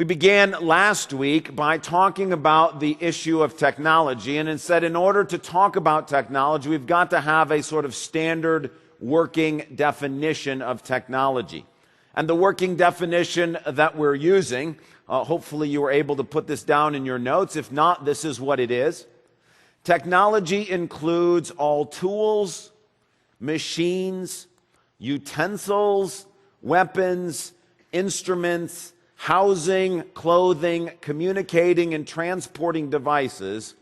We began last week by talking about the issue of technology, and it said in order to talk about technology, we've got to have a sort of standard working definition of technology. And the working definition that we're using, hopefully you were able to put this down in your notes. If not, this is what it is. Technology includes all tools, machines, utensils, weapons, instruments, housing, clothing, communicating and transporting devices,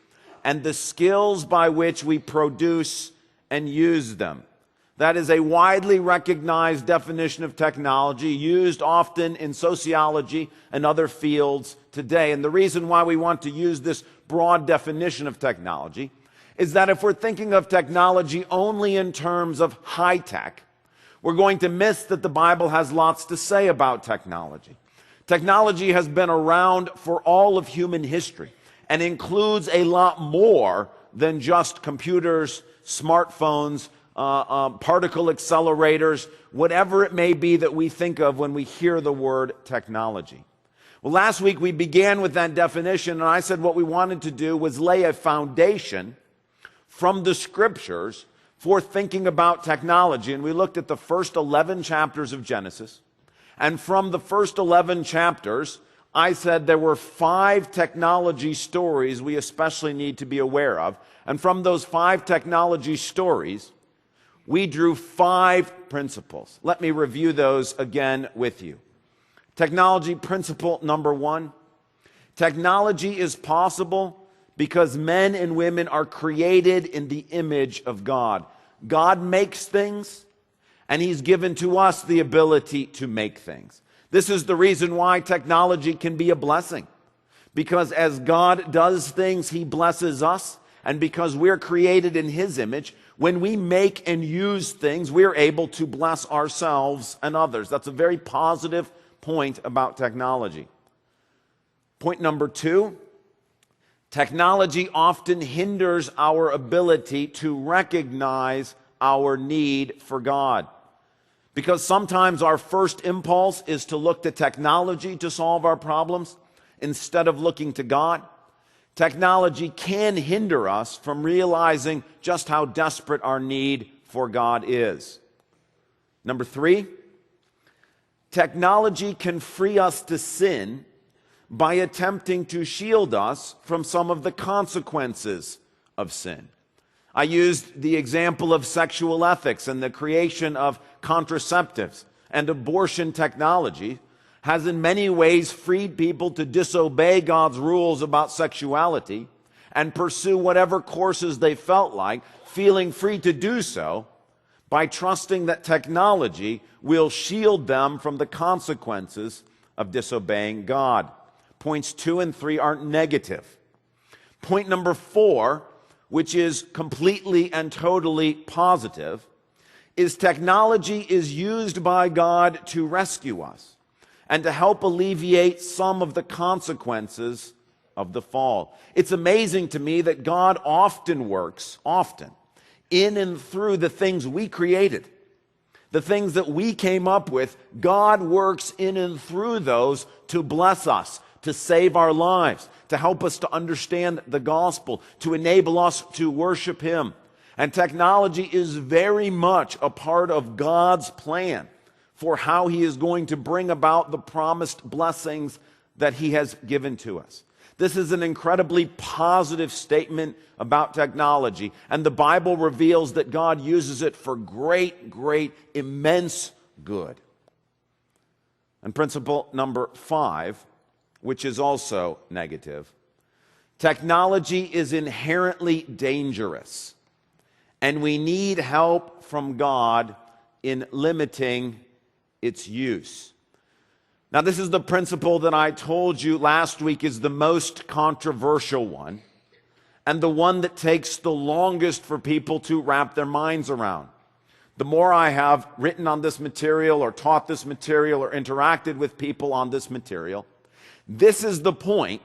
and the skills by which we produce and use them. That is a widely recognized definition of technology, used often in sociology and other fields today. And the reason why we want to use this broad definition of technology is that if we're thinking of technology only in terms of high tech, we're going to miss that the Bible has lots to say about technology. Technology has been around for all of human history and includes a lot more than just computers, smartphones, particle accelerators, whatever it may be that we think of when we hear the word technology. Well, last week we began with that definition, and I said what we wanted to do was lay a foundation from the scriptures for thinking about technology. And we looked at the first 11 chapters of Genesis. And from the first 11 chapters, I said there were 5 technology stories we especially need to be aware of. And from those 5 technology stories, we drew 5 principles. Let me review those again with you. Technology principle number 1. Technology is possible because men and women are created in the image of God. God makes things, and He's given to us the ability to make things. This is the reason why technology can be a blessing. Because as God does things, He blesses us. And because we're created in His image, when we make and use things, we're able to bless ourselves and others. That's a very positive point about technology. Point number 2, technology often hinders our ability to recognize our need for God. Because sometimes our first impulse is to look to technology to solve our problems instead of looking to God. Technology can hinder us from realizing just how desperate our need for God is. Number 3, technology can free us to sin by attempting to shield us from some of the consequences of sin. I used the example of sexual ethics and the creation of contraceptives, and abortion technology has in many ways freed people to disobey God's rules about sexuality and pursue whatever courses they felt like, feeling free to do so by trusting that technology will shield them from the consequences of disobeying God. Points 2 and 3 aren't negative. Point number 4, which is completely and totally positive, is technology is used by God to rescue us and to help alleviate some of the consequences of the fall. It's amazing to me that God often works, in and through the things we created. The things that we came up with, God works in and through those to bless us, to save our lives, to help us to understand the gospel, to enable us to worship Him. And technology is very much a part of God's plan for how He is going to bring about the promised blessings that He has given to us. This is an incredibly positive statement about technology, and the Bible reveals that God uses it for great, immense good. And principle number 5, which is also negative, technology is inherently dangerous, and we need help from God in limiting its use. Now, this is the principle that I told you last week is the most controversial one, and the one that takes the longest for people to wrap their minds around. The more I have written on this material or taught this material or interacted with people on this material, this is the point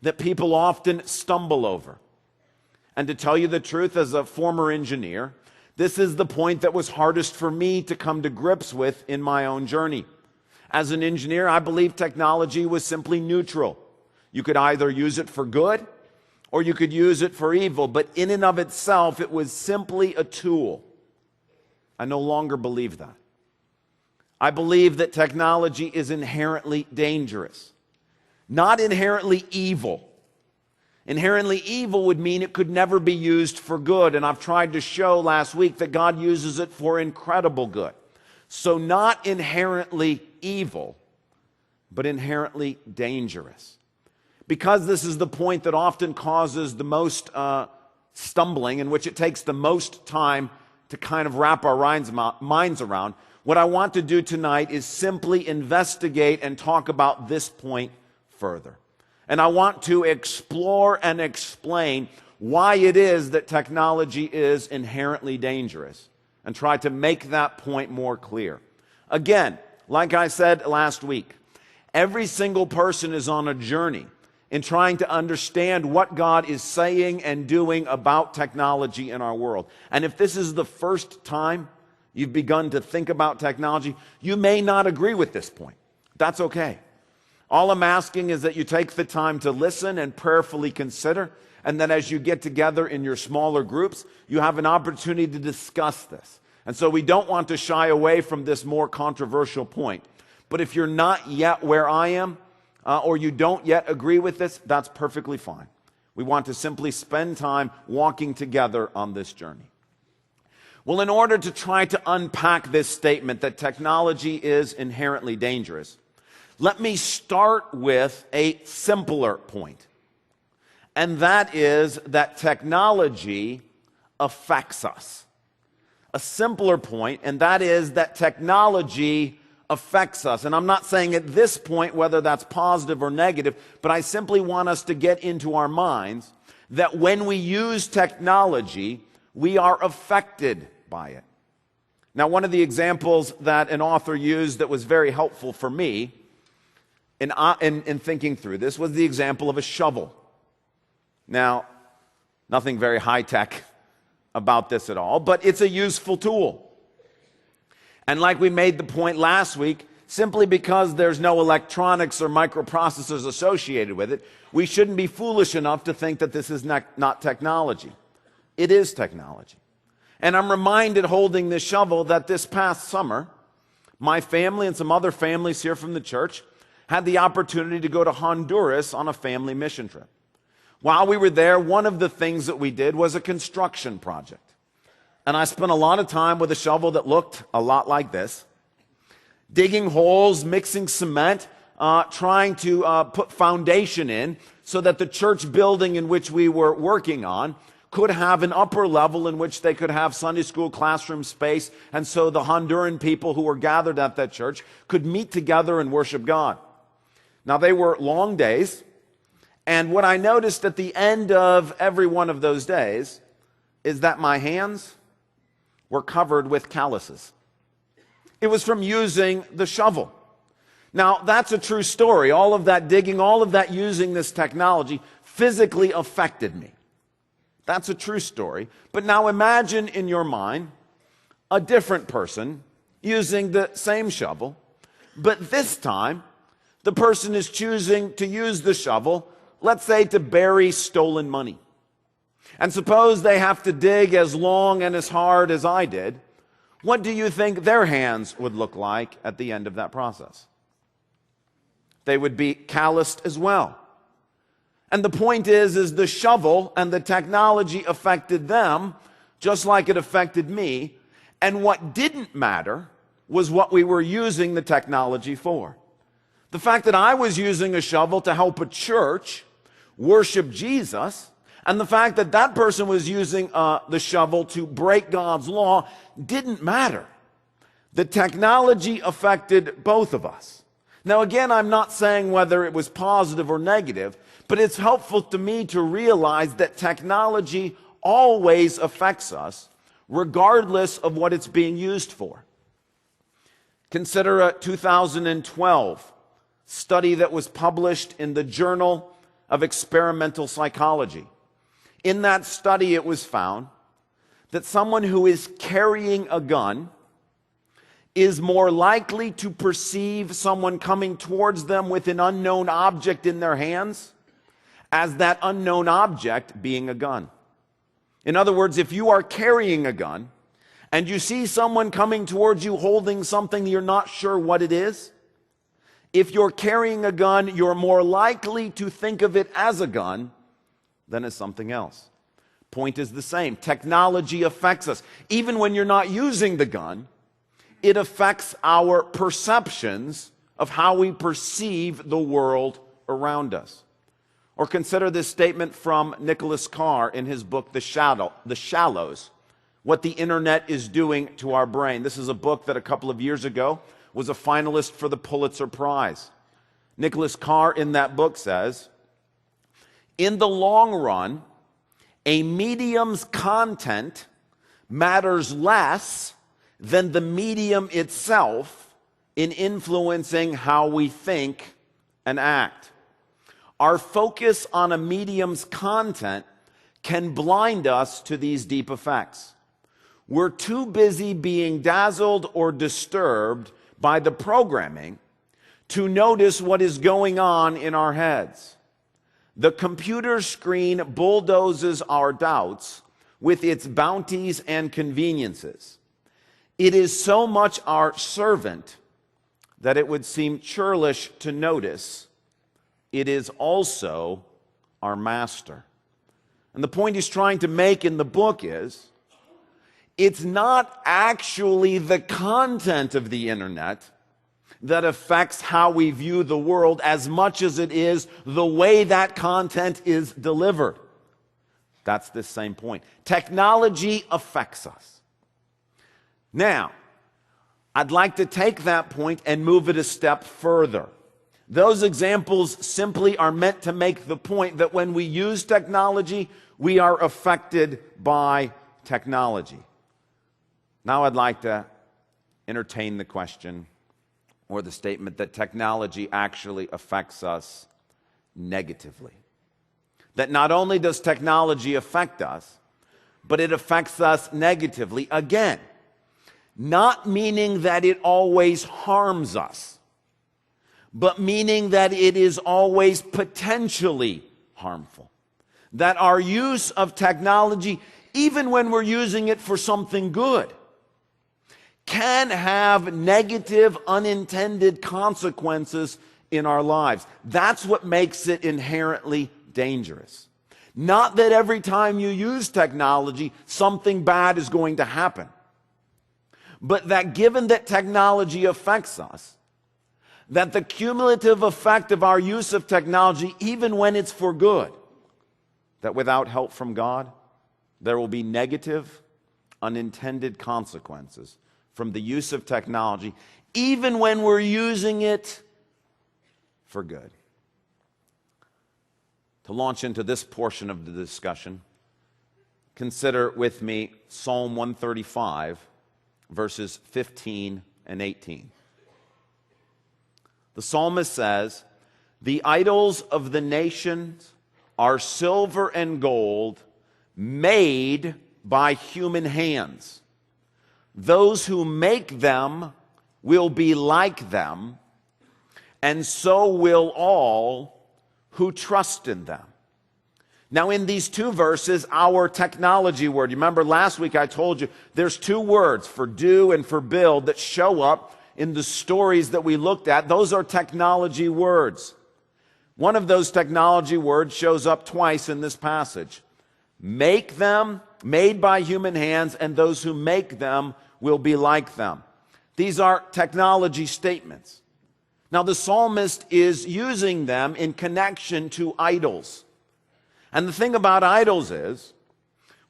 that people often stumble over. And to tell you the truth, as a former engineer, this is the point that was hardest for me to come to grips with in my own journey. As an engineer, I believe technology was simply neutral. You could either use it for good or you could use it for evil, but in and of itself, it was simply a tool. I no longer believe that. I believe that technology is inherently dangerous, not inherently evil. Inherently evil would mean it could never be used for good, and I've tried to show last week that God uses it for incredible good. So not inherently evil, but inherently dangerous. Because this is the point that often causes the most stumbling, in which it takes the most time to kind of wrap our minds around, what I want to do tonight is simply investigate and talk about this point further. And I want to explore and explain why it is that technology is inherently dangerous and try to make that point more clear. Again, like I said last week, every single person is on a journey in trying to understand what God is saying and doing about technology in our world. And if this is the first time you've begun to think about technology, you may not agree with this point. That's okay. All I'm asking is that you take the time to listen and prayerfully consider, and that as you get together in your smaller groups, you have an opportunity to discuss this. And so we don't want to shy away from this more controversial point. But if you're not yet where I am, or you don't yet agree with this, that's perfectly fine. We want to simply spend time walking together on this journey. Well, in order to try to unpack this statement that technology is inherently dangerous, let me start with a simpler point. And that is that technology affects us. A simpler point, and that is that technology affects us. And I'm not saying at this point whether that's positive or negative, but I simply want us to get into our minds that when we use technology, we are affected by it. Now, one of the examples that an author used that was very helpful for me in thinking through this was the example of a shovel. Now, nothing very high-tech about this at all, but it's a useful tool. And like we made the point last week, simply because there's no electronics or microprocessors associated with it, we shouldn't be foolish enough to think that this is not technology. It is technology. And I'm reminded holding this shovel that this past summer, my family and some other families here from the church had the opportunity to go to Honduras on a family mission trip. While we were there, one of the things that we did was a construction project. And I spent a lot of time with a shovel that looked a lot like this, digging holes, mixing cement, trying to put foundation in so that the church building in which we were working on could have an upper level in which they could have Sunday school classroom space, and so the Honduran people who were gathered at that church could meet together and worship God. Now, they were long days, and what I noticed at the end of every one of those days is that my hands were covered with calluses. It was from using the shovel. Now, that's a true story. All of that digging, all of that using this technology physically affected me. That's a true story. But now imagine in your mind a different person using the same shovel, but this time the person is choosing to use the shovel, let's say, to bury stolen money. And suppose they have to dig as long and as hard as I did. What do you think their hands would look like at the end of that process? They would be calloused as well. And the point is the shovel and the technology affected them just like it affected me. And what didn't matter was what we were using the technology for. The fact that I was using a shovel to help a church worship Jesus, and the fact that that person was using the shovel to break God's law didn't matter. The technology affected both of us. Now, again, I'm not saying whether it was positive or negative, but it's helpful to me to realize that technology always affects us, regardless of what it's being used for. Consider a 2012 study that was published in the Journal of Experimental Psychology. In that study, it was found that someone who is carrying a gun is more likely to perceive someone coming towards them with an unknown object in their hands as that unknown object being a gun. In other words, if you are carrying a gun and you see someone coming towards you holding something you're not sure what it is, if you're carrying a gun, you're more likely to think of it as a gun than as something else. Point is the same. Technology affects us. Even when you're not using the gun, it affects our perceptions of how we perceive the world around us. Or consider this statement from Nicholas Carr in his book, The Shallows, What the Internet is Doing to Our Brain. This is a book that a couple of years ago was a finalist for the Pulitzer Prize. Nicholas Carr in that book says, in the long run, a medium's content matters less than the medium itself in influencing how we think and act. Our focus on a medium's content can blind us to these deep effects. We're too busy being dazzled or disturbed by the programming to notice what is going on in our heads. The computer screen bulldozes our doubts with its bounties and conveniences. It is so much our servant that it would seem churlish to notice it is also our master. And the point he's trying to make in the book is, it's not actually the content of the internet that affects how we view the world as much as it is the way that content is delivered. That's the same point. Technology affects us. Now, I'd like to take that point and move it a step further. Those examples simply are meant to make the point that when we use technology, we are affected by technology. Now I'd like to entertain the question or the statement that technology actually affects us negatively. That not only does technology affect us, but it affects us negatively. Again, not meaning that it always harms us, but meaning that it is always potentially harmful. That our use of technology, even when we're using it for something good, can have negative, unintended consequences in our lives. That's what makes it inherently dangerous. Not that every time you use technology, something bad is going to happen. But that given that technology affects us, that the cumulative effect of our use of technology, even when it's for good, that without help from God, there will be negative, unintended consequences from the use of technology, even when we're using it for good. To launch into this portion of the discussion, consider with me Psalm 135, verses 15 and 18. The psalmist says, "The idols of the nations are silver and gold, made by human hands. Those who make them will be like them, and so will all who trust in them." Now, in these two verses, our technology word, you remember last week I told you there's two words, for do and for build, that show up in the stories that we looked at. Those are technology words. One of those technology words shows up twice in this passage. Make them, made by human hands, and those who make them will be like them. These are technology statements. Now, the psalmist is using them in connection to idols. And the thing about idols is,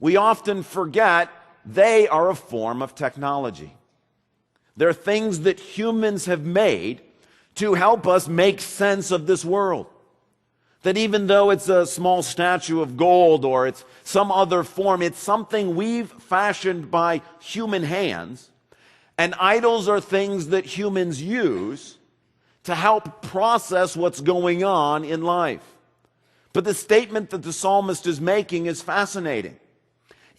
we often forget they are a form of technology. They're things that humans have made to help us make sense of this world. That even though it's a small statue of gold or it's some other form, it's something we've fashioned by human hands. And idols are things that humans use to help process what's going on in life. But the statement that the psalmist is making is fascinating.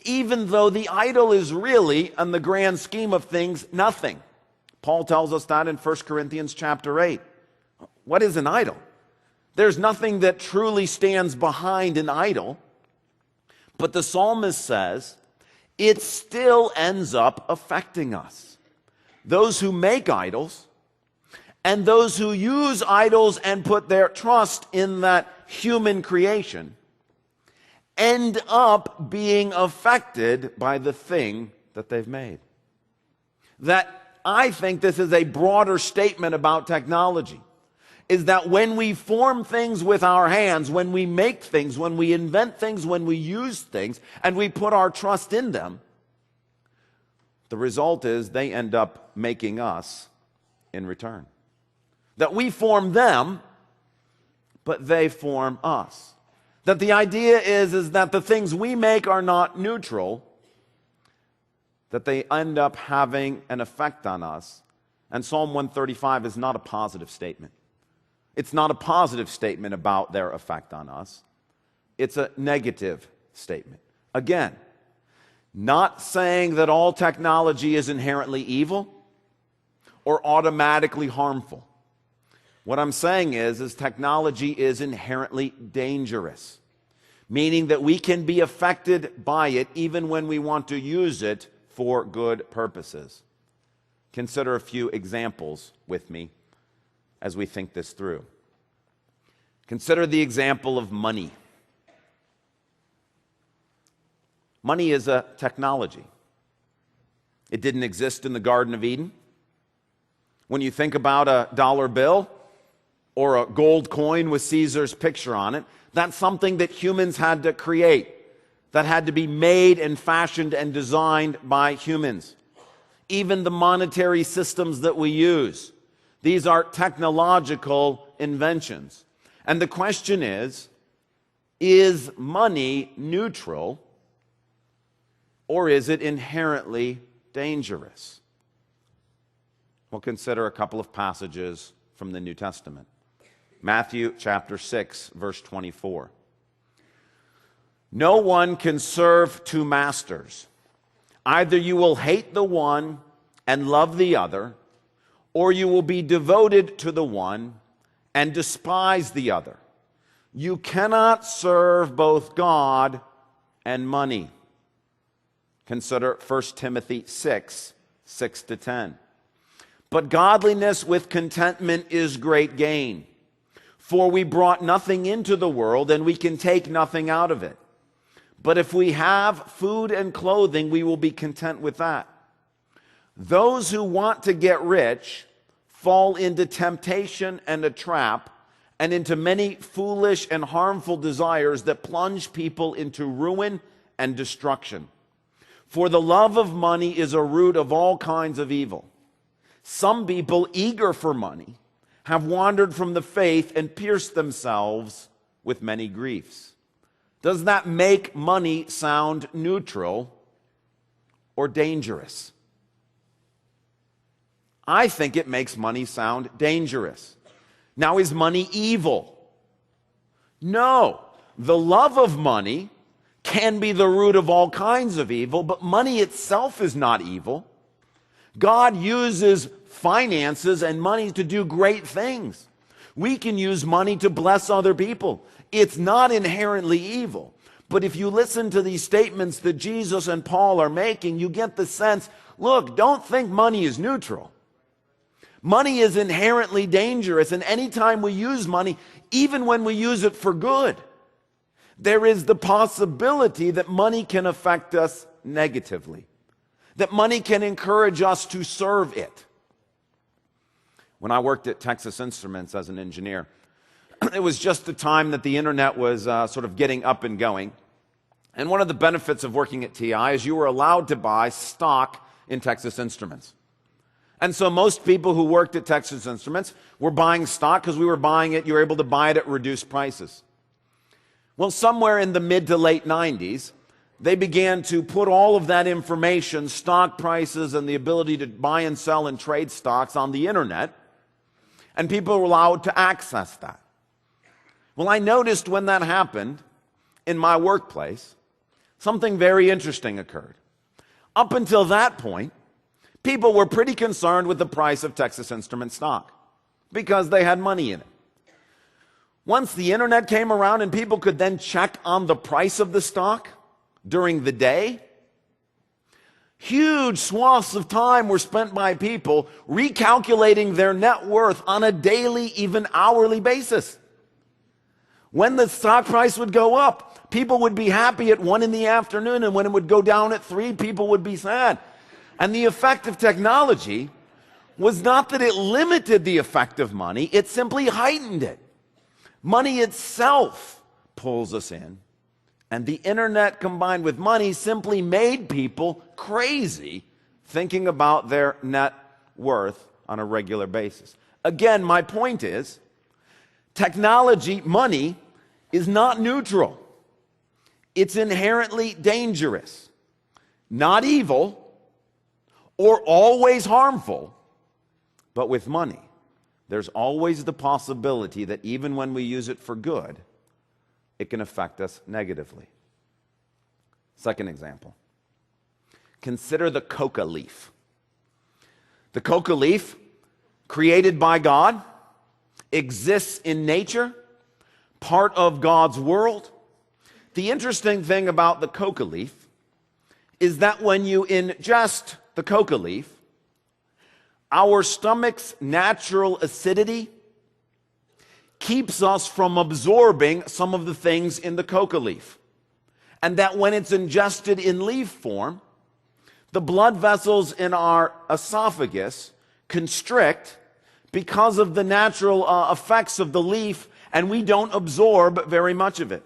Even though the idol is really, in the grand scheme of things, nothing. Paul tells us that in 1 Corinthians chapter 8. What is an idol? There's nothing that truly stands behind an idol. But the psalmist says it still ends up affecting us. Those who make idols and those who use idols and put their trust in that human creation end up being affected by the thing that they've made. That I think this is a broader statement about technology, is that when we form things with our hands, when we make things, when we invent things, when we use things, and we put our trust in them, the result is they end up making us in return. That we form them, but they form us. That the idea is that the things we make are not neutral, that they end up having an effect on us. And Psalm 135 is not a positive statement. It's not a positive statement about their effect on us. It's a negative statement. Again, not saying that all technology is inherently evil or automatically harmful. What I'm saying is technology is inherently dangerous, meaning that we can be affected by it even when we want to use it for good purposes. Consider a few examples with me as we think this through. Consider the example of money. Money is a technology. It didn't exist in the Garden of Eden. When you think about a dollar bill or a gold coin with Caesar's picture on it, that's something that humans had to create, that had to be made and fashioned and designed by humans. Even the monetary systems that we use, these are technological inventions. And the question is money neutral or is it inherently dangerous? We'll consider a couple of passages from the New Testament. Matthew chapter 6, verse 24. No one can serve two masters. Either you will hate the one and love the other, or you will be devoted to the one and despise the other. You cannot serve both God and money. Consider 1 Timothy 6, 6-10. But godliness with contentment is great gain. For we brought nothing into the world, and we can take nothing out of it. But if we have food and clothing, we will be content with that. Those who want to get rich fall into temptation and a trap, and into many foolish and harmful desires that plunge people into ruin and destruction. For the love of money is a root of all kinds of evil. Some people, eager for money, have wandered from the faith and pierced themselves with many griefs. Does that make money sound neutral or dangerous? I think it makes money sound dangerous. Now, is money evil? No. The love of money can be the root of all kinds of evil, but money itself is not evil. God uses finances and money to do great things. We can use money to bless other people. It's not inherently evil. But if you listen to these statements that Jesus and Paul are making, you get the sense, look, don't think money is neutral. Money is inherently dangerous, and anytime we use money, even when we use it for good, there is the possibility that money can affect us negatively, that money can encourage us to serve it. When I worked at Texas Instruments as an engineer, it was just the time that the internet was sort of getting up and going. And one of the benefits of working at TI is you were allowed to buy stock in Texas Instruments. And so most people who worked at Texas Instruments were buying stock because we were buying it. You were able to buy it at reduced prices. Well, somewhere in the mid to late 90s, they began to put all of that information, stock prices and the ability to buy and sell and trade stocks on the internet, and people were allowed to access that. Well, I noticed when that happened in my workplace, something very interesting occurred. Up until that point, People were pretty concerned with the price of Texas Instruments stock because they had money in it. Once the internet came around and people could then check on the price of the stock during the day, huge swaths of time were spent by people recalculating their net worth on a daily, even hourly basis. When the stock price would go up, people would be happy at 1 in the afternoon, and when it would go down at 3, people would be sad. And the effect of technology was not that it limited the effect of money, it simply heightened it. Money itself pulls us in, and the internet combined with money simply made people crazy thinking about their net worth on a regular basis. Again, my point is, technology, money, is not neutral. It's inherently dangerous, not evil or always harmful, but with money, there's always the possibility that even when we use it for good, it can affect us negatively. Second example, consider the coca leaf. The coca leaf, created by God, exists in nature, part of God's world. The interesting thing about the coca leaf is that when you ingest the coca leaf, our stomach's natural acidity keeps us from absorbing some of the things in the coca leaf. And that when it's ingested in leaf form, the blood vessels in our esophagus constrict because of the natural effects of the leaf, and we don't absorb very much of it.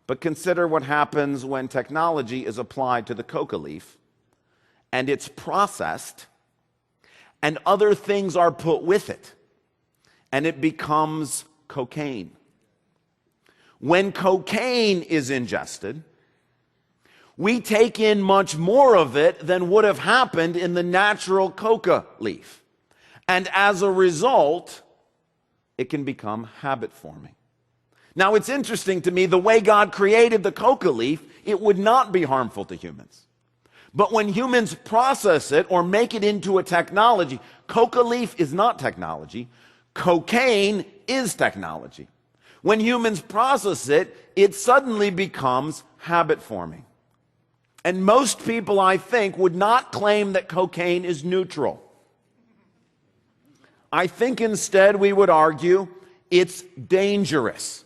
But consider what happens when technology is applied to the coca leaf, and it's processed, and other things are put with it, and it becomes cocaine. When cocaine is ingested, we take in much more of it than would have happened in the natural coca leaf. And as a result, it can become habit forming. Now, it's interesting to me, the way God created the coca leaf, it would not be harmful to humans. But when humans process it or make it into a technology, coca leaf is not technology, cocaine is technology. When humans process it, it suddenly becomes habit forming. And most people, I think, would not claim that cocaine is neutral. I think instead we would argue it's dangerous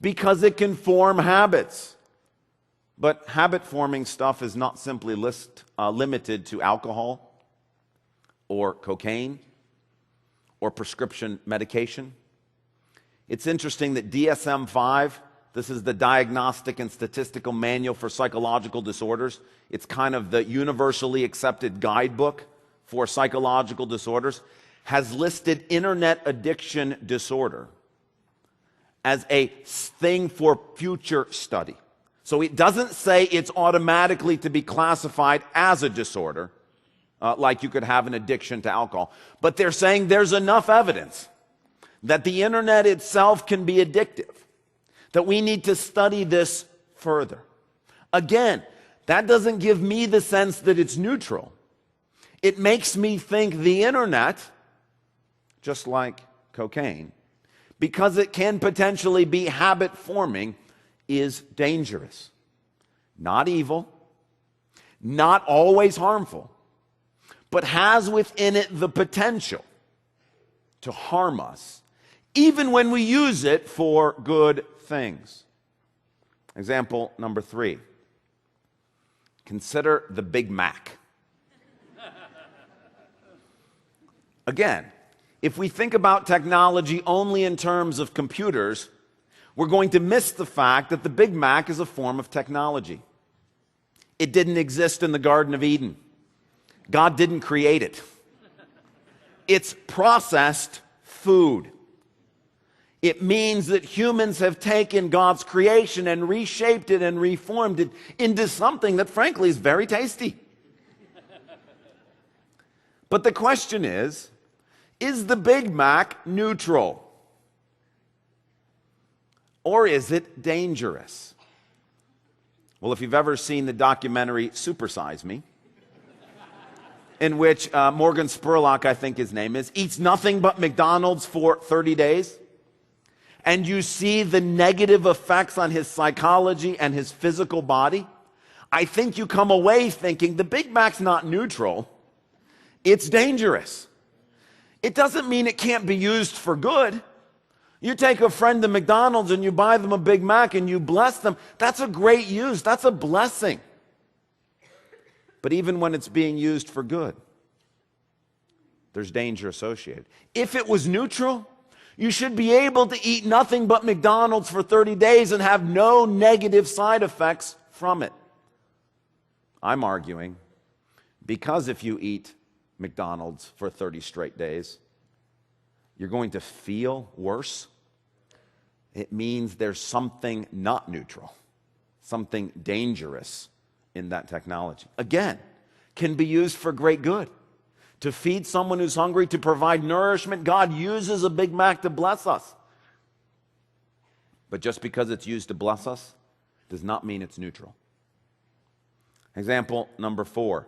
because it can form habits. But habit-forming stuff is not simply limited to alcohol or cocaine or prescription medication. It's interesting that DSM-5, this is the Diagnostic and Statistical Manual for Psychological Disorders. It's kind of the universally accepted guidebook for psychological disorders, has listed internet addiction disorder as a thing for future study. So it doesn't say it's automatically to be classified as a disorder, like you could have an addiction to alcohol. But they're saying there's enough evidence that the internet itself can be addictive, that we need to study this further. Again, that doesn't give me the sense that it's neutral. It makes me think the internet, just like cocaine, because it can potentially be habit forming, is dangerous. Not evil, not always harmful, but has within it the potential to harm us, even when we use it for good things. Example number 3. Consider the Big Mac. Again, if we think about technology only in terms of computers, we're going to miss the fact that the Big Mac is a form of technology. It didn't exist in the Garden of Eden. God didn't create it. It's processed food. It means that humans have taken God's creation and reshaped it and reformed it into something that, frankly, is very tasty. But the question is the Big Mac neutral? Or is it dangerous? Well, if you've ever seen the documentary Super Size Me, in which Morgan Spurlock, I think his name is, eats nothing but McDonald's for 30 days, and you see the negative effects on his psychology and his physical body, I think you come away thinking the Big Mac's not neutral, it's dangerous. It doesn't mean it can't be used for good. You take a friend to McDonald's and you buy them a Big Mac and you bless them, that's a great use, that's a blessing. But even when it's being used for good, there's danger associated. If it was neutral, you should be able to eat nothing but McDonald's for 30 days and have no negative side effects from it. I'm arguing because if you eat McDonald's for 30 straight days, you're going to feel worse. It means there's something not neutral, something dangerous in that technology. Again, can be used for great good. To feed someone who's hungry, to provide nourishment. God uses a Big Mac to bless us. But just because it's used to bless us does not mean it's neutral. Example number 4.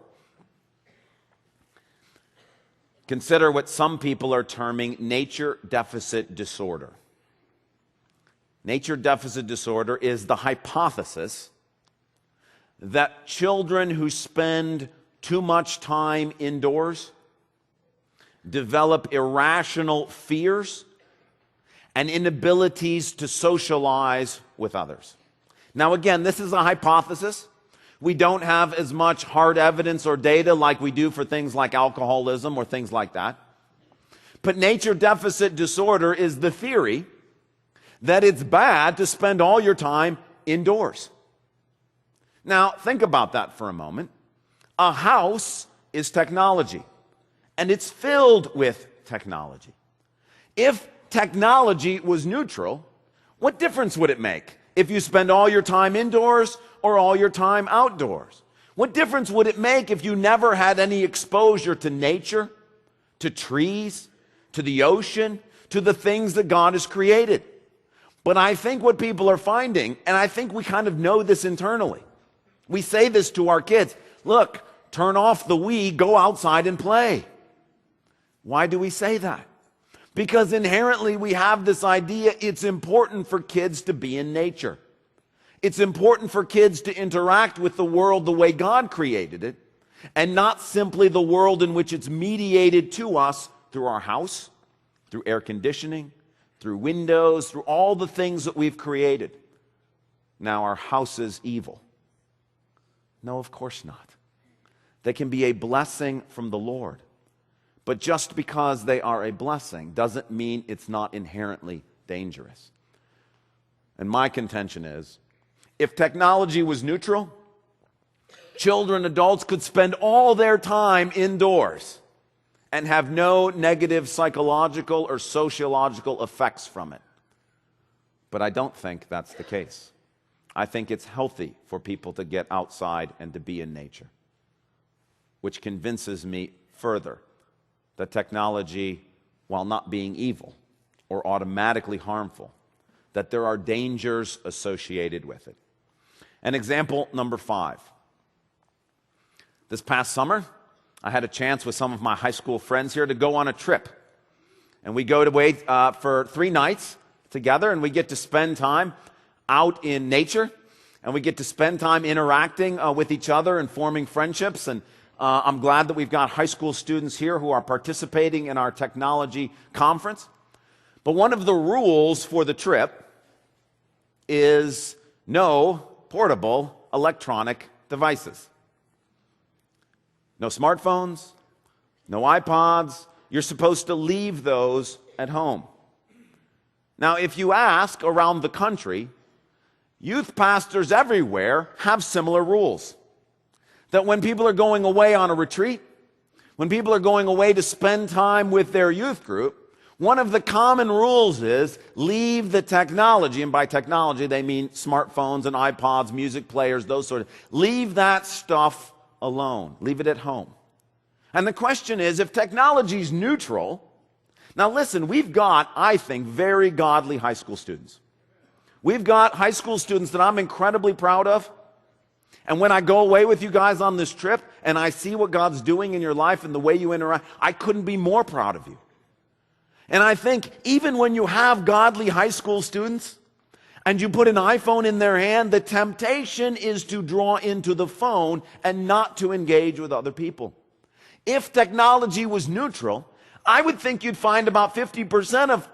Consider what some people are terming nature deficit disorder. Nature deficit disorder is the hypothesis that children who spend too much time indoors develop irrational fears and inabilities to socialize with others. Now again, this is a hypothesis. We don't have as much hard evidence or data like we do for things like alcoholism or things like that. But nature deficit disorder is the theory that it's bad to spend all your time indoors. Now, think about that for a moment. A house is technology, and it's filled with technology. If technology was neutral, what difference would it make if you spend all your time indoors or all your time outdoors? What difference would it make if you never had any exposure to nature, to trees, to the ocean, to the things that God has created? But I think what people are finding, and I think we kind of know this internally, we say this to our kids, look, turn off the Wii, go outside and play. Why do we say that? Because inherently we have this idea it's important for kids to be in nature. It's important for kids to interact with the world the way God created it, and not simply the world in which it's mediated to us through our house, through air conditioning, through windows, through all the things that we've created. Now our house is evil. No, of course not. They can be a blessing from the Lord. But just because they are a blessing doesn't mean it's not inherently dangerous. And my contention is, if technology was neutral, children, adults could spend all their time indoors and have no negative psychological or sociological effects from it. But I don't think that's the case. I think it's healthy for people to get outside and to be in nature, which convinces me further that technology, while not being evil or automatically harmful, that there are dangers associated with it. And example number 5. This past summer, I had a chance with some of my high school friends here to go on a trip. And we go away for 3 nights together, and we get to spend time out in nature, and we get to spend time interacting with each other and forming friendships. And I'm glad that we've got high school students here who are participating in our technology conference. But one of the rules for the trip is no portable electronic devices. No smartphones, no iPods. You're supposed to leave those at home. Now, if you ask around the country, youth pastors everywhere have similar rules. That when people are going away on a retreat, when people are going away to spend time with their youth group, one of the common rules is leave the technology, and by technology they mean smartphones and iPods, music players, those sort of, leave that stuff alone. Leave it at home. And the question is, if technology is neutral, now listen, we've got, I think, very godly high school students. We've got high school students that I'm incredibly proud of, And when I go away with you guys on this trip and I see what God's doing in your life and the way you interact, I couldn't be more proud of you. And I think even when you have godly high school students and you put an iPhone in their hand, the temptation is to draw into the phone and not to engage with other people. If technology was neutral, I would think you'd find about 50% of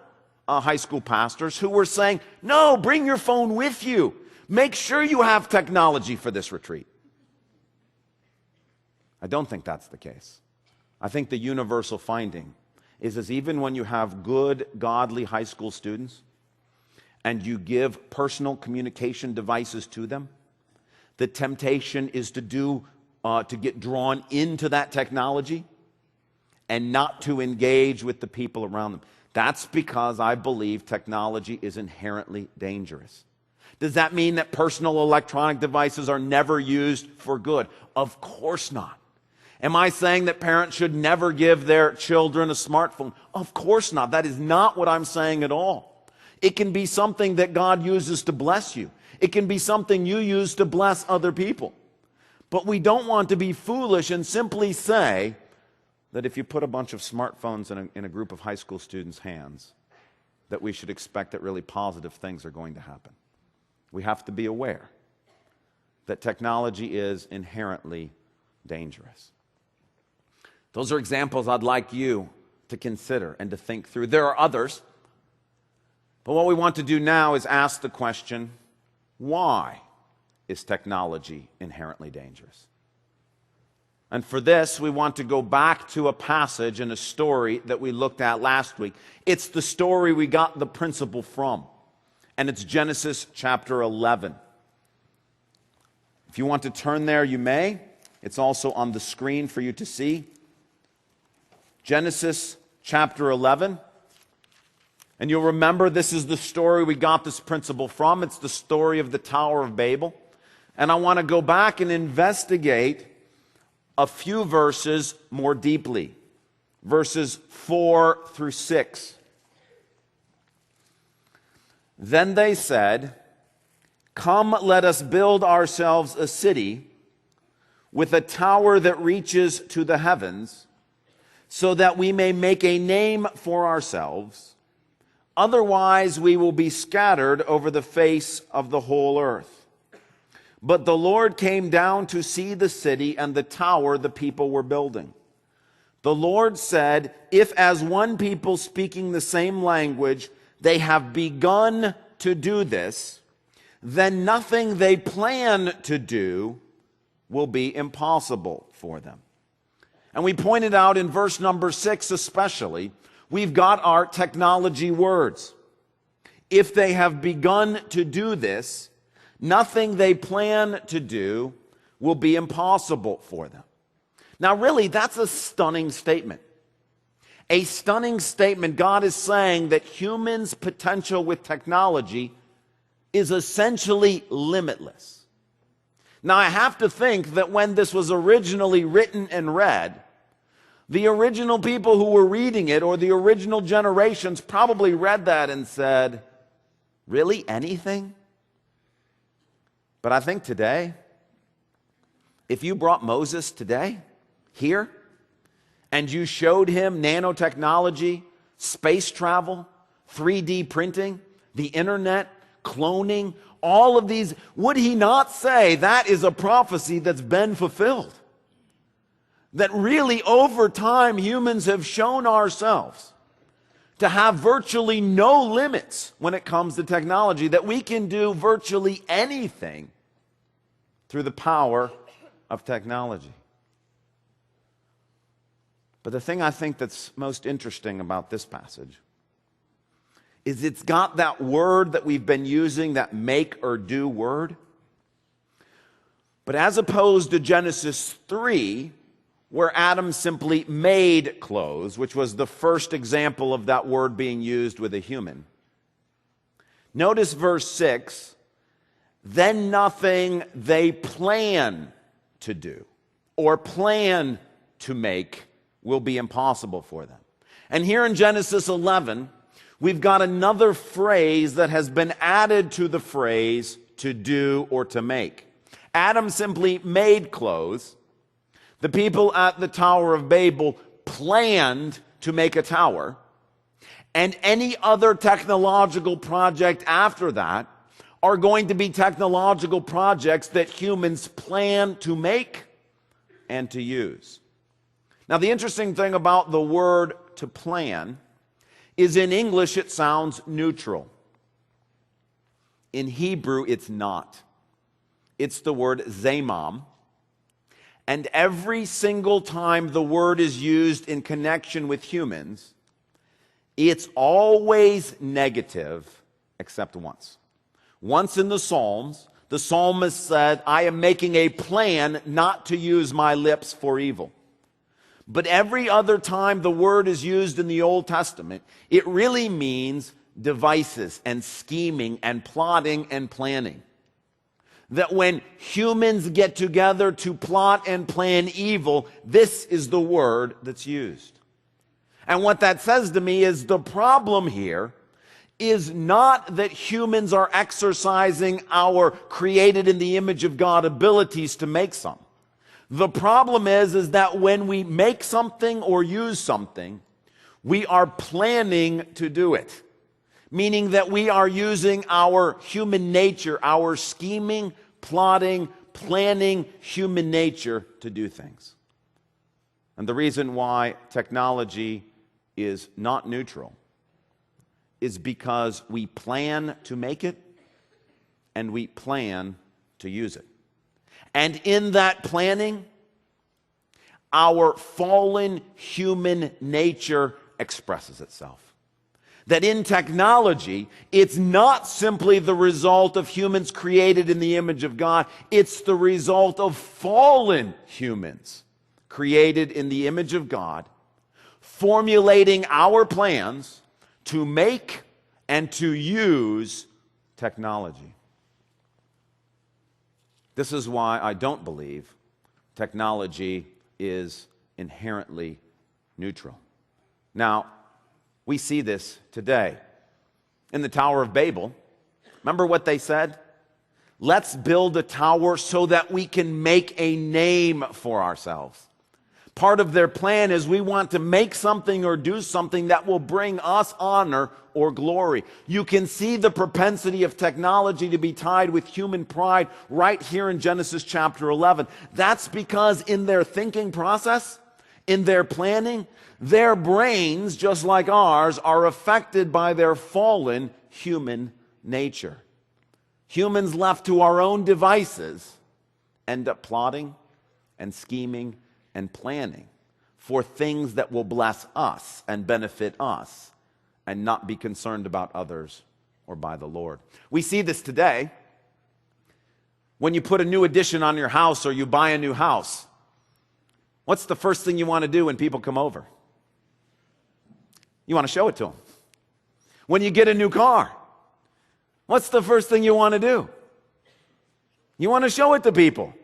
high school pastors who were saying, no, bring your phone with you. Make sure you have technology for this retreat. I don't think that's the case. I think the universal finding is even when you have good, godly high school students and you give personal communication devices to them, the temptation is to get drawn into that technology and not to engage with the people around them. That's because I believe technology is inherently dangerous. Does that mean that personal electronic devices are never used for good? Of course not. Am I saying that parents should never give their children a smartphone? Of course not. That is not what I'm saying at all. It can be something that God uses to bless you. It can be something you use to bless other people. But we don't want to be foolish and simply say that if you put a bunch of smartphones in a group of high school students' hands, that we should expect that really positive things are going to happen. We have to be aware that technology is inherently dangerous. Those are examples I'd like you to consider and to think through. There are others, but what we want to do now is ask the question, why is technology inherently dangerous? And for this, we want to go back to a passage and a story that we looked at last week. It's the story we got the principle from, and it's Genesis chapter 11. If you want to turn there, you may. It's also on the screen for you to see. Genesis chapter 11. And you'll remember this is the story we got this principle from. It's the story of the Tower of Babel. And I want to go back and investigate a few verses more deeply. Verses 4 through 6. Then they said, "Come, let us build ourselves a city with a tower that reaches to the heavens, so that we may make a name for ourselves. Otherwise we will be scattered over the face of the whole earth." But the Lord came down to see the city and the tower the people were building. The Lord said, "If as one people speaking the same language they have begun to do this, then nothing they plan to do will be impossible for them." And we pointed out in verse number 6 especially, we've got our technology words. If they have begun to do this, nothing they plan to do will be impossible for them. Now really, that's a stunning statement. A stunning statement. God is saying that humans' potential with technology is essentially limitless. Now I have to think that when this was originally written and read, the original people who were reading it, or the original generations, probably read that and said, "Really, anything?" But I think today, if you brought Moses today, here, and you showed him nanotechnology, space travel, 3D printing, the internet, cloning, all of these, would he not say that is a prophecy that's been fulfilled? That really over time humans have shown ourselves to have virtually no limits when it comes to technology, that we can do virtually anything through the power of technology. But the thing I think that's most interesting about this passage is it's got that word that we've been using, that make or do word. But as opposed to Genesis 3, where Adam simply made clothes, which was the first example of that word being used with a human. Notice verse 6, then nothing they plan to do or plan to make will be impossible for them. And here in Genesis 11, we've got another phrase that has been added to the phrase to do or to make. Adam simply made clothes. The people at the Tower of Babel planned to make a tower. And any other technological project after that are going to be technological projects that humans plan to make and to use. Now, the interesting thing about the word to plan is in English it sounds neutral. In Hebrew, it's not. It's the word zamam. And every single time the word is used in connection with humans, it's always negative except once. Once in the Psalms, the psalmist said, I am making a plan not to use my lips for evil. But every other time the word is used in the Old Testament, it really means devices and scheming and plotting and planning. That when humans get together to plot and plan evil, this is the word that's used. And what that says to me is the problem here is not that humans are exercising our created in the image of God abilities to make something. The problem is that when we make something or use something, we are planning to do it. Meaning that we are using our human nature, our scheming, plotting, planning human nature to do things. And the reason why technology is not neutral is because we plan to make it and we plan to use it. And in that planning, our fallen human nature expresses itself. That in technology, it's not simply the result of humans created in the image of God, it's the result of fallen humans created in the image of God, formulating our plans to make and to use technology. This is why I don't believe technology is inherently neutral. Now, we see this today. In the Tower of Babel, remember what they said? Let's build a tower so that we can make a name for ourselves. Part of their plan is we want to make something or do something that will bring us honor or glory. You can see the propensity of technology to be tied with human pride right here in Genesis chapter 11. That's because in their thinking process, in their planning, their brains, just like ours, are affected by their fallen human nature. Humans left to our own devices end up plotting and scheming and planning for things that will bless us and benefit us and not be concerned about others or by the Lord. We see this today when you put a new addition on your house or you buy a new house. What's the first thing you want to do when people come over? You want to show it to them. When you get a new car, what's the first thing you want to do? You want to show it to people.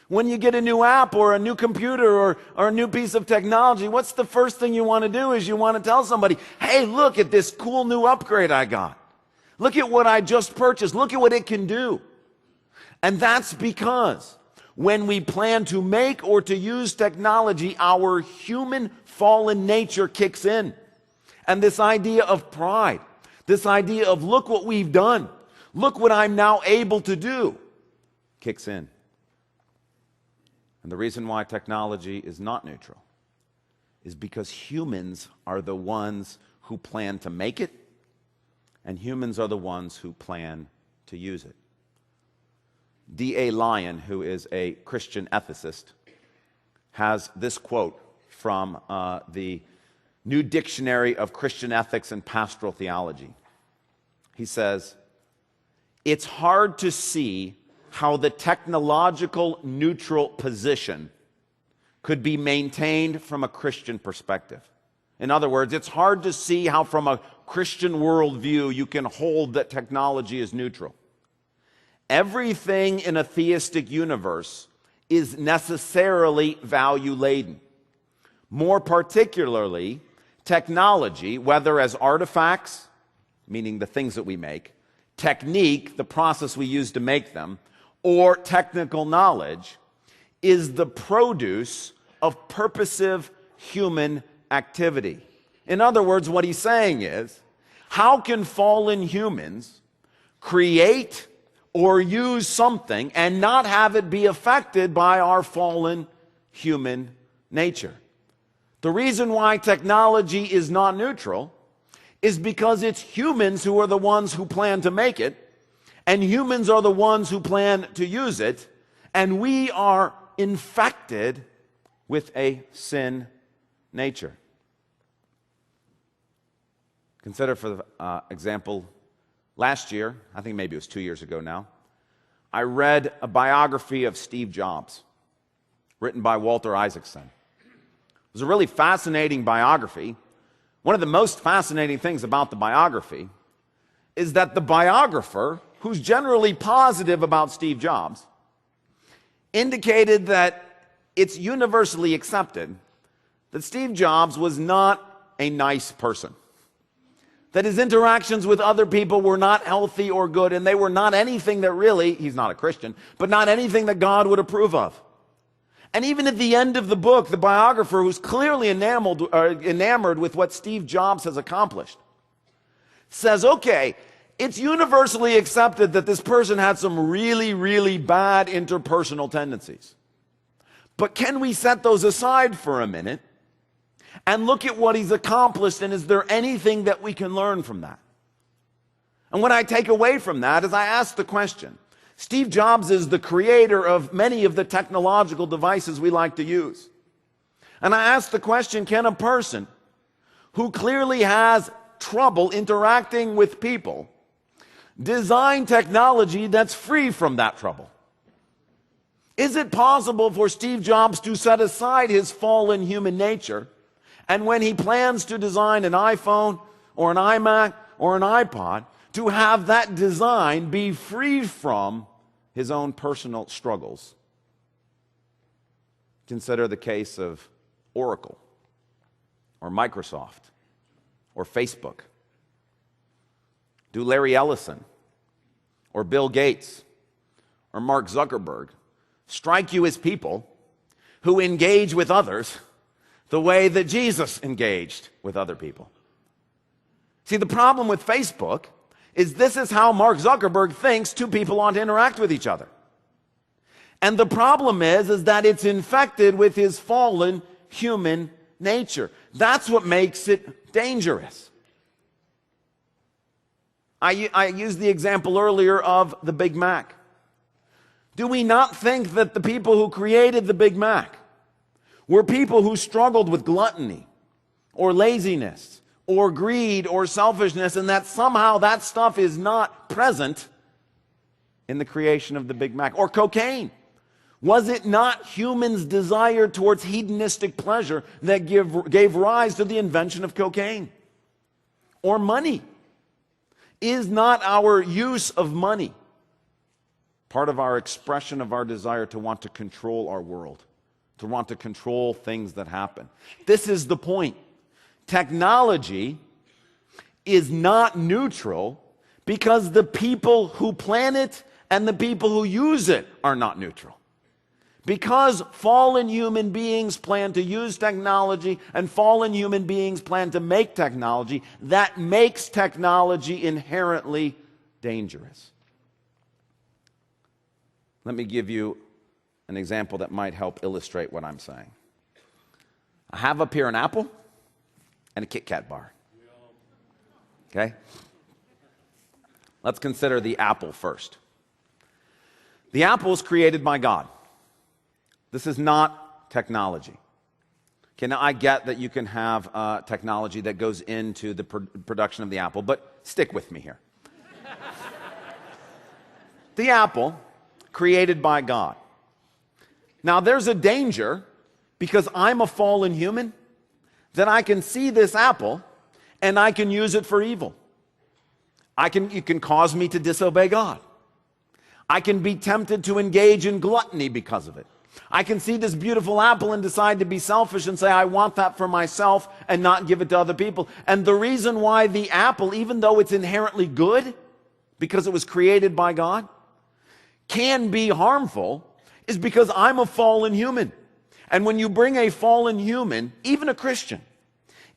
When you get a new app or a new computer or a new piece of technology, what's the first thing you want to do is you want to tell somebody, hey, look at this cool new upgrade I got. Look at what I just purchased. Look at what it can do. And that's because when we plan to make or to use technology, our human fallen nature kicks in. And this idea of pride, this idea of look what we've done, look what I'm now able to do, kicks in. And the reason why technology is not neutral is because humans are the ones who plan to make it, and humans are the ones who plan to use it. D.A. Lyon, who is a Christian ethicist, has this quote from the New Dictionary of Christian Ethics and Pastoral Theology. He says, it's hard to see how the technological neutral position could be maintained from a Christian perspective. In other words, it's hard to see how from a Christian worldview you can hold that technology is neutral. Everything in a theistic universe is necessarily value-laden. More particularly, technology, whether as artifacts, meaning the things that we make, technique, the process we use to make them, or technical knowledge is the produce of purposive human activity. In other words, what he's saying is, how can fallen humans create or use something and not have it be affected by our fallen human nature? The reason why technology is not neutral is because it's humans who are the ones who plan to make it, and humans are the ones who plan to use it, and we are infected with a sin nature. Consider, for example, last year, I think maybe it was 2 years ago now, I read a biography of Steve Jobs, written by Walter Isaacson. It was a really fascinating biography. One of the most fascinating things about the biography is that the biographer, who's generally positive about Steve Jobs, indicated that it's universally accepted that Steve Jobs was not a nice person, that his interactions with other people were not healthy or good, and they were not anything that really, he's not a Christian, but not anything that God would approve of. And even at the end of the book, the biographer, who's clearly enamored with what Steve Jobs has accomplished, says, okay, it's universally accepted that this person had some really, really bad interpersonal tendencies. But can we set those aside for a minute and look at what he's accomplished, and is there anything that we can learn from that? And what I take away from that is I ask the question, Steve Jobs is the creator of many of the technological devices we like to use. And I ask the question, can a person who clearly has trouble interacting with people design technology that's free from that trouble? Is it possible for Steve Jobs to set aside his fallen human nature, and when he plans to design an iPhone or an iMac or an iPod, to have that design be free from his own personal struggles? Consider the case of Oracle or Microsoft or Facebook. Do Larry Ellison or Bill Gates or Mark Zuckerberg strike you as people who engage with others the way that Jesus engaged with other people? See, the problem with Facebook is this is how Mark Zuckerberg thinks two people ought to interact with each other. And the problem is that it's infected with his fallen human nature. That's what makes it dangerous. I used the example earlier of the Big Mac. Do we not think that the people who created the Big Mac were people who struggled with gluttony or laziness or greed or selfishness, and that somehow that stuff is not present in the creation of the Big Mac? Or cocaine. Was it not humans' desire towards hedonistic pleasure that gave rise to the invention of cocaine? Or money. Is not our use of money part of our expression of our desire to want to control our world, to want to control things that happen? This is the point. Technology is not neutral because the people who plan it and the people who use it are not neutral. Because fallen human beings plan to use technology and fallen human beings plan to make technology, that makes technology inherently dangerous. Let me give you an example that might help illustrate what I'm saying. I have up here an apple and a Kit Kat bar. Okay? Let's consider the apple first. The apple was created by God. This is not technology. Okay, now I get that you can have technology that goes into the production of the apple, but stick with me here. The apple, created by God. Now there's a danger, because I'm a fallen human, that I can see this apple and I can use it for evil. It can cause me to disobey God. I can be tempted to engage in gluttony because of it. I can see this beautiful apple and decide to be selfish and say, I want that for myself and not give it to other people. And the reason why the apple, even though it's inherently good, because it was created by God, can be harmful is because I'm a fallen human. And when you bring a fallen human, even a Christian,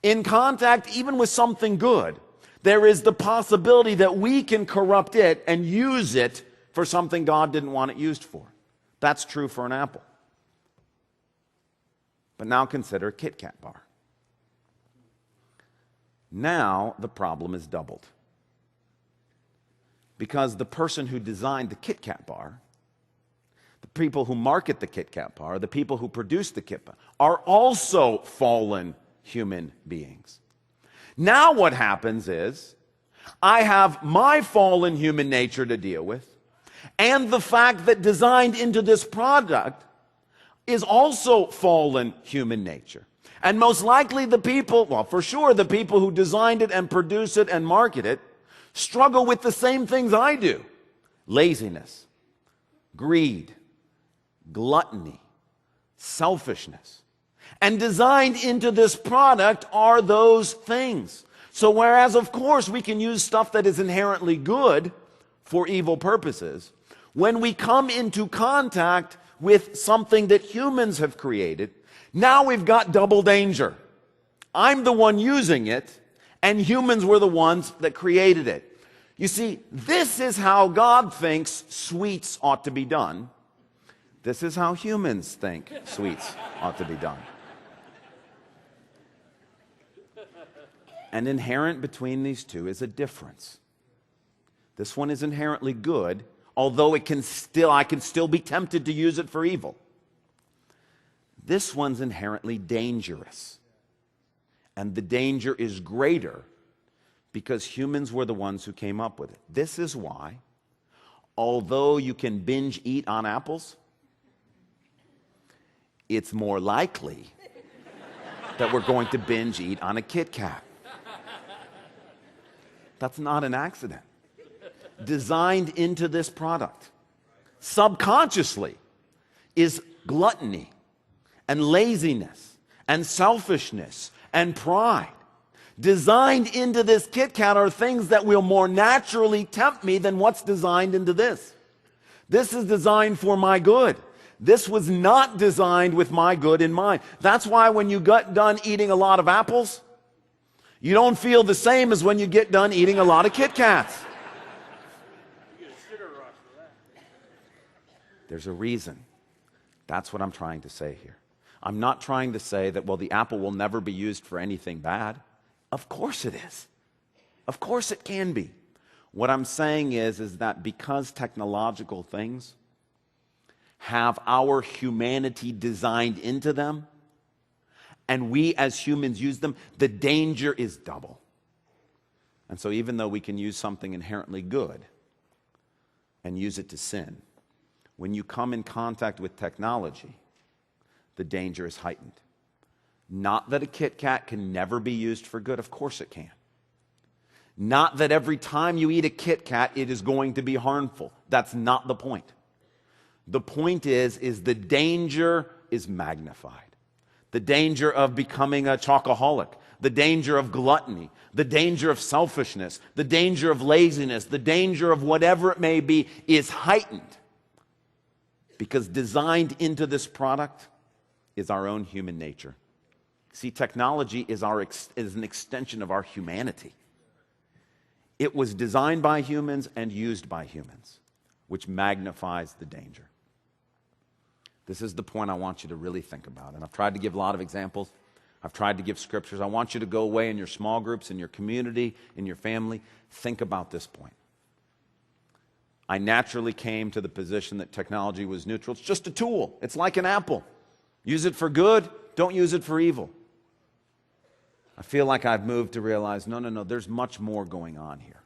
in contact even with something good, there is the possibility that we can corrupt it and use it for something God didn't want it used for. That's true for an apple. But now consider a Kit Kat bar. Now the problem is doubled. Because the person who designed the Kit Kat bar, the people who market the Kit Kat bar, the people who produce the Kit Kat bar, are also fallen human beings. Now what happens is, I have my fallen human nature to deal with, and the fact that designed into this product is also fallen human nature. And most likely the people, well, for sure, the people who designed it and produce it and market it struggle with the same things I do. Laziness, greed, gluttony, selfishness. And designed into this product are those things. So whereas, of course, we can use stuff that is inherently good for evil purposes, when we come into contact with something that humans have created, now we've got double danger. I'm the one using it, and humans were the ones that created it. You see, this is how God thinks sweets ought to be done. This is how humans think sweets ought to be done. And inherent between these two is a difference. This one is inherently good, although I can still be tempted to use it for evil. This one's inherently dangerous. And the danger is greater because humans were the ones who came up with it. This is why, although you can binge eat on apples, it's more likely that we're going to binge eat on a Kit Kat. That's not an accident. Designed into this product, subconsciously, is gluttony and laziness and selfishness and pride. Designed into this Kit Kat are things that will more naturally tempt me than what's designed into this. This is designed for my good. This was not designed with my good in mind. That's why when you get done eating a lot of apples, you don't feel the same as when you get done eating a lot of Kit Kats. There's a reason. That's what I'm trying to say here. I'm not trying to say that, well, the apple will never be used for anything bad. Of course it is. Of course it can be. What I'm saying is that because technological things have our humanity designed into them, and we as humans use them, the danger is double. And so even though we can use something inherently good and use it to sin, when you come in contact with technology, the danger is heightened. Not that a Kit Kat can never be used for good. Of course it can. Not that every time you eat a Kit Kat, it is going to be harmful. That's not the point. The point is the danger is magnified. The danger of becoming a chocoholic, the danger of gluttony, the danger of selfishness, the danger of laziness, the danger of whatever it may be is heightened. Because designed into this product is our own human nature. See, technology is an extension of our humanity. It was designed by humans and used by humans, which magnifies the danger. This is the point I want you to really think about. And I've tried to give a lot of examples. I've tried to give scriptures. I want you to go away in your small groups, in your community, in your family. Think about this point. I naturally came to the position that technology was neutral. It's just a tool. It's like an apple. Use it for good, don't use it for evil. I feel like I've moved to realize, no, there's much more going on here.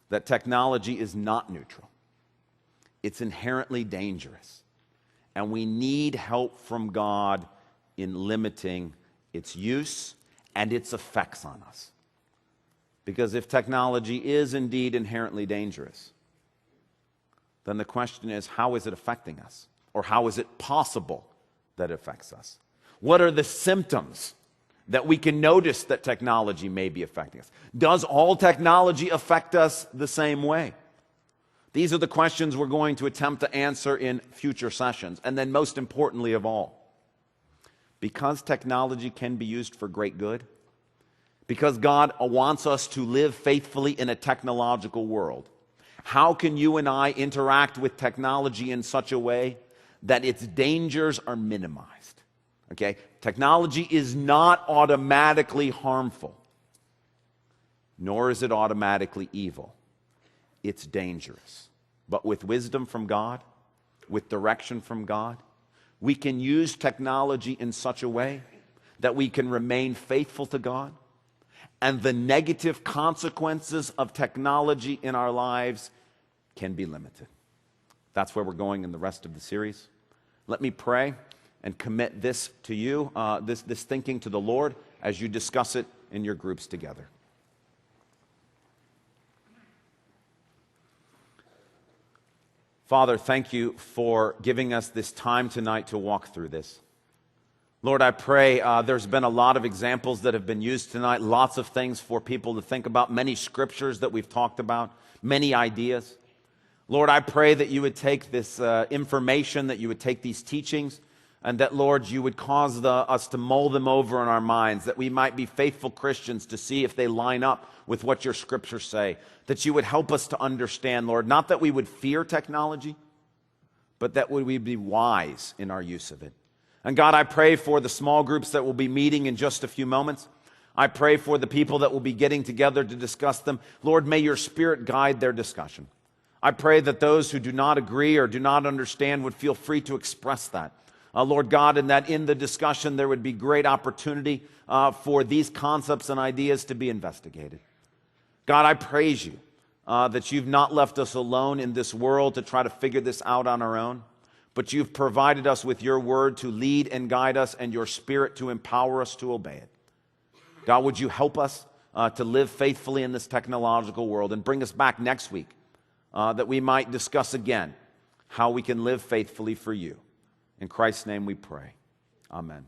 That technology is not neutral. It's inherently dangerous. And we need help from God in limiting its use and its effects on us. Because if technology is indeed inherently dangerous, then the question is, how is it affecting us? Or how is it possible that it affects us? What are the symptoms that we can notice that technology may be affecting us? Does all technology affect us the same way? These are the questions we're going to attempt to answer in future sessions. And then most importantly of all, because technology can be used for great good, because God wants us to live faithfully in a technological world, how can you and I interact with technology in such a way that its dangers are minimized? Okay? Technology is not automatically harmful, nor is it automatically evil. It's dangerous. But with wisdom from God, with direction from God, we can use technology in such a way that we can remain faithful to God, and the negative consequences of technology in our lives can be limited. That's where we're going in the rest of the series. Let me pray and commit this to you, this thinking to the Lord as you discuss it in your groups together. Father, thank you for giving us this time tonight to walk through this. Lord, I pray there's been a lot of examples that have been used tonight, lots of things for people to think about, many scriptures that we've talked about, many ideas. Lord, I pray that you would take this information, that you would take these teachings, and that, Lord, you would cause us to mull them over in our minds, that we might be faithful Christians to see if they line up with what your scriptures say, that you would help us to understand, Lord, not that we would fear technology, but that we would be wise in our use of it. And God, I pray for the small groups that will be meeting in just a few moments. I pray for the people that will be getting together to discuss them. Lord, may your Spirit guide their discussion. I pray that those who do not agree or do not understand would feel free to express that. Lord God, and that in the discussion there would be great opportunity for these concepts and ideas to be investigated. God, I praise you that you've not left us alone in this world to try to figure this out on our own, but you've provided us with your word to lead and guide us and your Spirit to empower us to obey it. God, would you help us to live faithfully in this technological world and bring us back next week that we might discuss again how we can live faithfully for you. In Christ's name we pray. Amen.